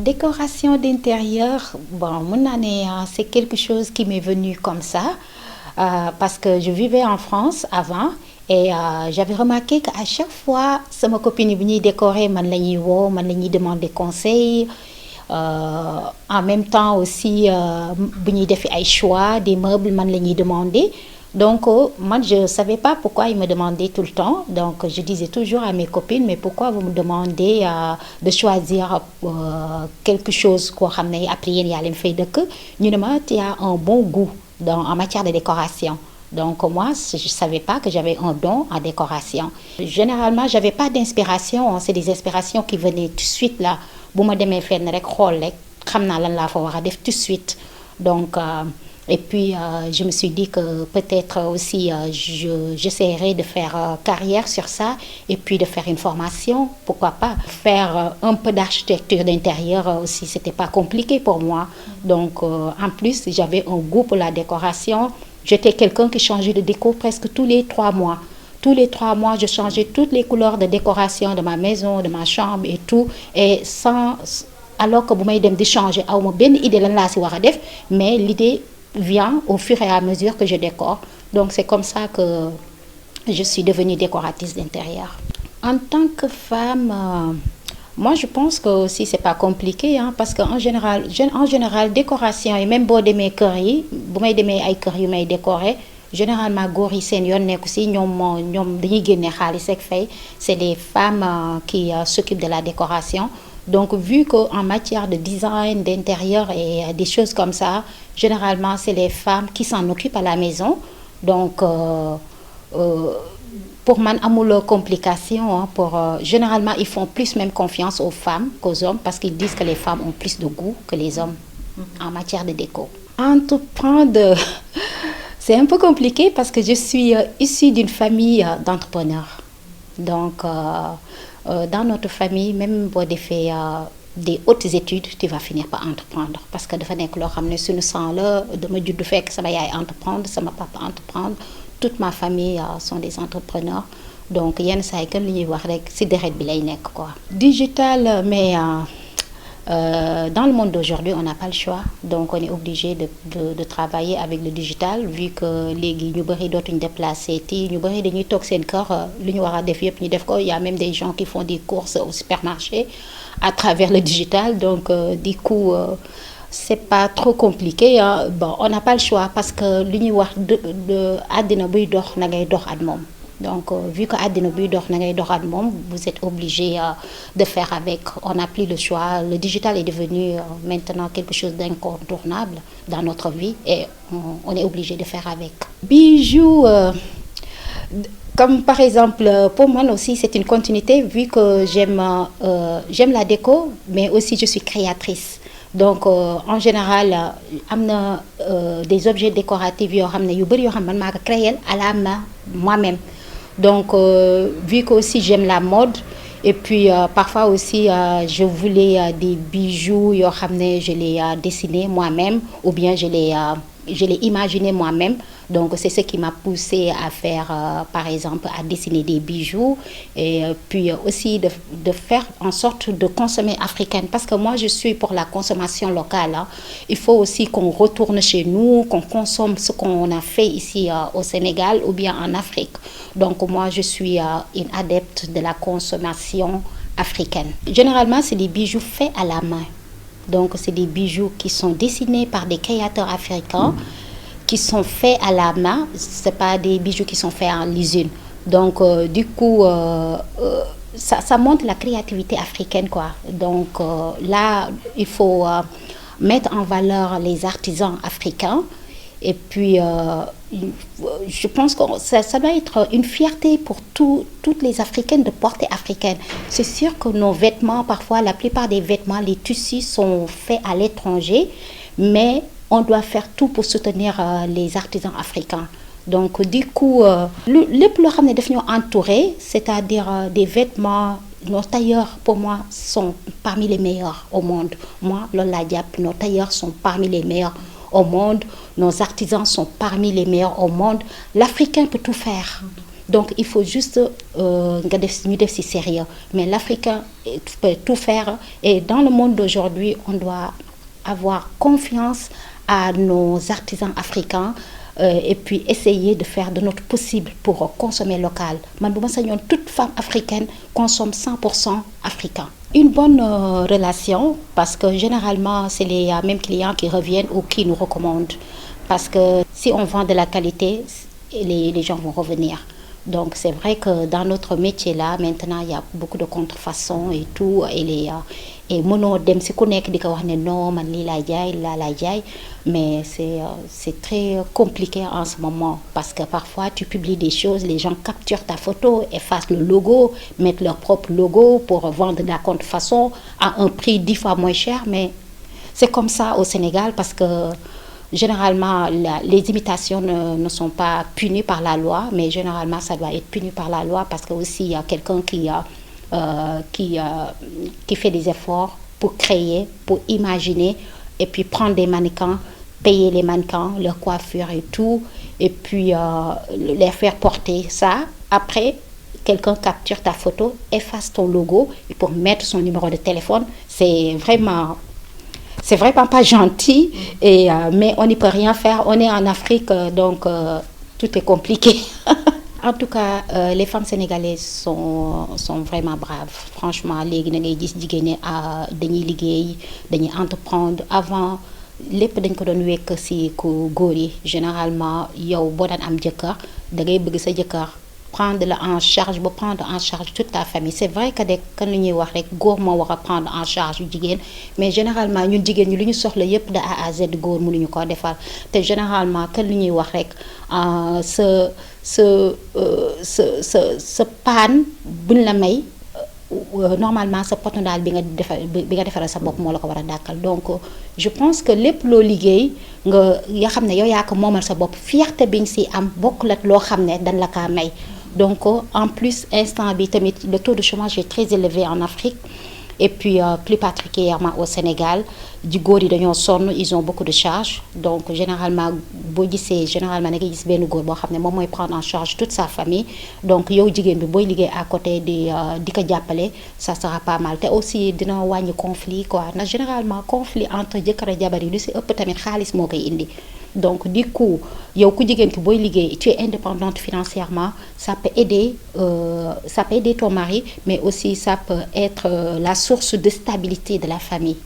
Décoration d'intérieur, bon, mon année, c'est quelque chose qui m'est venu comme ça, parce que je vivais en France avant et j'avais remarqué qu'à chaque fois, ma copine est venue décorer, man la ñuy woo, man la ñuy demander conseil. En même temps aussi, bu ñuy def ay choix des meubles, man la ñuy demander. Donc, moi, je ne savais pas pourquoi ils me demandaient tout le temps. Donc, je disais toujours à mes copines, mais pourquoi vous me demandez de choisir quelque chose qu'on ramène après il y a l'effet de que tu as un bon goût en matière de décoration. Donc, moi, je ne savais pas que j'avais un don en décoration. Généralement, je n'avais pas d'inspiration. C'est des inspirations qui venaient tout de suite là. Si je me fais rek xool rek xam naa lan laa fa war a def tout de suite. Donc, et puis, je me suis dit que peut-être aussi, j'essaierai de faire carrière sur ça et puis de faire une formation. Pourquoi pas faire un peu d'architecture d'intérieur aussi, c'était pas compliqué pour moi. Donc, en plus, j'avais un goût pour la décoration. J'étais quelqu'un qui changeait de déco presque tous les 3 mois. Tous les 3 mois, je changeais toutes les couleurs de décoration de ma maison, de ma chambre et tout. Et alors que vous m'avez dit de changer, je n'ai pas idée de mais l'idée vient au fur et à mesure que je décore. Donc c'est comme ça que je suis devenue décoratrice d'intérieur. En tant que femme, moi je pense que aussi c'est pas compliqué, hein, parce qu'en général, décoration et même beau de mes curry, bu may demee ay kër yu may décorer, généralement góor yi seen yoon nekk aussi ñoom dañuy génne xaalis rek fay. C'est les femmes qui s'occupent de la décoration. Donc, vu qu'en matière de design, d'intérieur et des choses comme ça, généralement, c'est les femmes qui s'en occupent à la maison. Donc, pour moi, amul complication. Hein, généralement, ils font plus même confiance aux femmes qu'aux hommes parce qu'ils disent que les femmes ont plus de goût que les hommes en matière de déco. Entreprendre, c'est un peu compliqué parce que je suis issue d'une famille d'entrepreneurs. Donc, dans notre famille, même si tu fais des hautes études, tu vas finir par entreprendre. Parce que dafa nekk loo xam ne suñu sang la dama judd fekk sama yaay entreprendre, sama papa entreprendre. Toute ma famille sont des entrepreneurs. Donc, yenn saa yi comme li ñuy wax rek ci deret bi lay nekk quoi. Digital, mais dans le monde d'aujourd'hui, on n'a pas le choix. Donc, on est obligé de travailler avec le digital, vu que les ñu bari dootuñ déplacer ñu bari dañuy toog seen kër lu ñu war a def yëpp ñu def ko. Il y a même des gens qui font des courses au supermarché à travers le digital. Donc, du coup, c'est pas trop compliqué. Hein. Bon, on n'a pas le choix parce que lu ñuy wax de àddina buy dox na ngay dox ak moom. Donc, vu que àddina buy dox na ngay dox ak moom, vous êtes obligé de faire avec. On n'a plus le choix. Le digital est devenu maintenant quelque chose d'incontournable dans notre vie et on est obligé de faire avec. Bijoux, comme par exemple, pour moi aussi, c'est une continuité vu que j'aime la déco, mais aussi je suis créatrice. Donc, en général, des objets décoratifs yu bari yo xam man mako créer à la main moi-même. Donc, vu que aussi j'aime la mode, et puis parfois aussi je voulais des bijoux, je les dessinés moi-même, ou bien je les imaginé moi-même. Donc, c'est ce qui m'a poussé à faire, par exemple, à dessiner des bijoux et puis aussi de faire en sorte de consommer africaine. Parce que moi, je suis pour la consommation locale. Hein. Il faut aussi qu'on retourne chez nous, qu'on consomme ce qu'on a fait ici au Sénégal ou bien en Afrique. Donc, moi, je suis une adepte de la consommation africaine. Généralement, c'est des bijoux faits à la main. Donc, c'est des bijoux qui sont dessinés par des créateurs africains. Qui sont faits à la main, c'est pas des bijoux qui sont faits en l'usine. Donc, du coup, ça montre la créativité africaine, quoi. Donc, là, il faut mettre en valeur les artisans africains. Et puis, je pense que ça va être une fierté pour toutes les Africaines de porter africaine. C'est sûr que nos vêtements, parfois, la plupart des vêtements, les tissus sont faits à l'étranger, mais on doit faire tout pour soutenir les artisans africains. Donc, du coup, les plus entourés, c'est-à-dire des vêtements, nos tailleurs, pour moi, sont parmi les meilleurs au monde. Moi, Lola Diap, nos tailleurs sont parmi les meilleurs au monde. Nos artisans sont parmi les meilleurs au monde. L'Africain peut tout faire. donc il faut juste ñu def ci sérieux mais l'Africain peut tout faire et dans le monde d'aujourd'hui on doit avoir confiance à nos artisans africains et puis essayer de faire de notre possible pour consommer local man bu ma sañoon toute femme africaine consomme 100% africain. Une bonne relation parce que généralement c'est les mêmes clients qui reviennent ou qui nous recommandent parce que si on vend de la qualité les gens vont revenir. Donc c'est vrai que dans notre métier là maintenant il y a beaucoup de contrefaçons et tout et mënoo dem si ku nekk di ko wax ne non man lii laay jaay laa laay jaay mais c'est très compliqué en ce moment parce que parfois tu publies des choses les gens capturent ta photo effacent le logo mettent leur propre logo pour vendre de la contrefaçon à un prix 10 fois moins cher mais c'est comme ça au Sénégal parce que généralement les imitations ne sont pas punies par la loi mais généralement ça doit être puni par la loi parce que aussi il y a quelqu'un qui fait des efforts pour créer, pour imaginer et puis prendre des mannequins, payer les mannequins, leur coiffure et tout et puis les faire porter ça. Après, quelqu'un capture ta photo, efface ton logo et pour mettre son numéro de téléphone, c'est vraiment pas gentil et mais on n'y peut rien faire. On est en Afrique donc tout est compliqué. En tout cas les femmes sénégalaises sont vraiment braves franchement léegi da ngay gis jigéen ñi dañuy liggéey dañuy entreprendre avant lépp dañ ko doon wekk ci ku góor yi généralement yow boo daan am jëkkër da ngay bëgg sa jëkkër prendre en charge ba prendre en charge toute ta famille c'est vrai que kan lu ñuy wax rek góor moo war a prendre en charge jigéen mais généralement ñun jigéen ñi lu ñu soxla yépp de A à Z góor mënuñu ko defal te généralement kan lu ñuy wax rek sa paan buñ la may normalement sa potondaal bi nga defaral sa bopp moo la ko war a dàkkal donc je pense que lépp loo liggéey nga xam ne yow yaa ko moomal sa bopp fierté bi nga ci am bokkul ak loo xam ne dañ la kaa may donc en plus instant bi tamit le taux de chômage est très élevé en Afrique et puis plus particulièrement au Sénégal ji góor yi dañoo sonn ils ont beaucoup de charges donc généralement boo gisee généralement da ngay gis benn góor boo xam ne moom mooy prendre en charge toute sa famille donc yow jigéen bi booy liggéey à côté di ko jàppale ça sera pas mal te aussi dina wàññi conflit quoi ndax généralement conflit entre jëkkër ak jabar yi lu ci ëpp tamit xaalis moo koy indi donc du coup yow ku jigéen ki booy liggéey tu es indépendante financièrement ça peut aider ton mari mais aussi ça peut être la source de stabilité de la famille.